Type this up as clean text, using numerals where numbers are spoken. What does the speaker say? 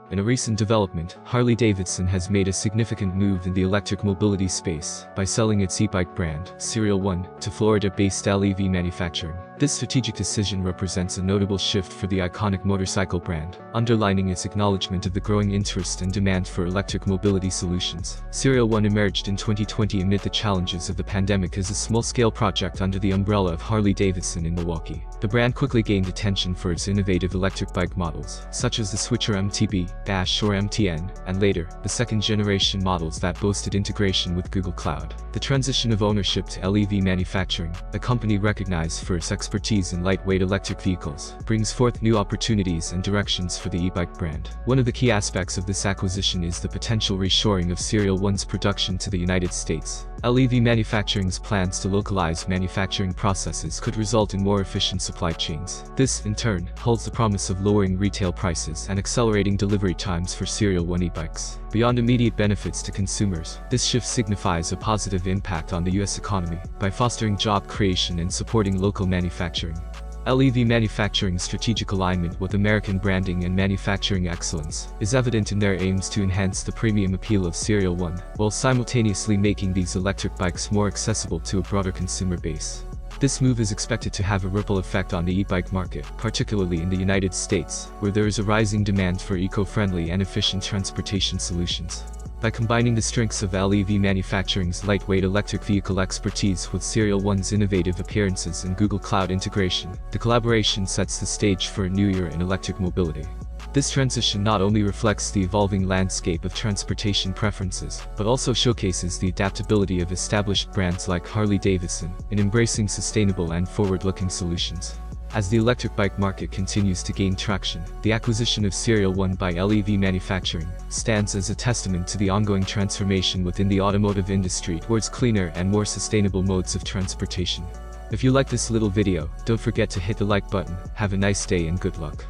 In a recent development, Harley-Davidson has made a significant move in the electric mobility space by selling its e-bike brand, Serial 1, to Florida-based LEV Manufacturing. This strategic decision represents a notable shift for the iconic motorcycle brand, underlining its acknowledgement of the growing interest and demand for electric mobility solutions. Serial 1 emerged in 2020 amid the challenges of the pandemic as a small-scale project under the umbrella of Harley-Davidson in Milwaukee. The brand quickly gained attention for its innovative electric bike models, such as the switcher MTB, Bash or MTN, and later, the second-generation models that boasted integration with Google Cloud. The transition of ownership to LEV Manufacturing, a company recognized for its expertise in lightweight electric vehicles, brings forth new opportunities and directions for the e-bike brand. One of the key aspects of this acquisition is the potential reshoring of Serial 1's production to the United States. LEV Manufacturing's plans to localize manufacturing processes could result in more efficient supply chains. This, in turn, holds the promise of lowering retail prices and accelerating delivery times for Serial 1 e-bikes. Beyond immediate benefits to consumers, this shift signifies a positive impact on the U.S. economy by fostering job creation and supporting local manufacturing. LEV Manufacturing's strategic alignment with American branding and manufacturing excellence is evident in their aims to enhance the premium appeal of Serial 1, while simultaneously making these electric bikes more accessible to a broader consumer base. This move is expected to have a ripple effect on the e-bike market, particularly in the United States, where there is a rising demand for eco-friendly and efficient transportation solutions. By combining the strengths of LEV Manufacturing's lightweight electric vehicle expertise with Serial 1's innovative appearances and Google Cloud integration, the collaboration sets the stage for a new era in electric mobility. This transition not only reflects the evolving landscape of transportation preferences, but also showcases the adaptability of established brands like Harley-Davidson in embracing sustainable and forward-looking solutions. As the electric bike market continues to gain traction, the acquisition of Serial 1 by LEV Manufacturing stands as a testament to the ongoing transformation within the automotive industry towards cleaner and more sustainable modes of transportation. If you like this little video, don't forget to hit the like button. Have a nice day and good luck.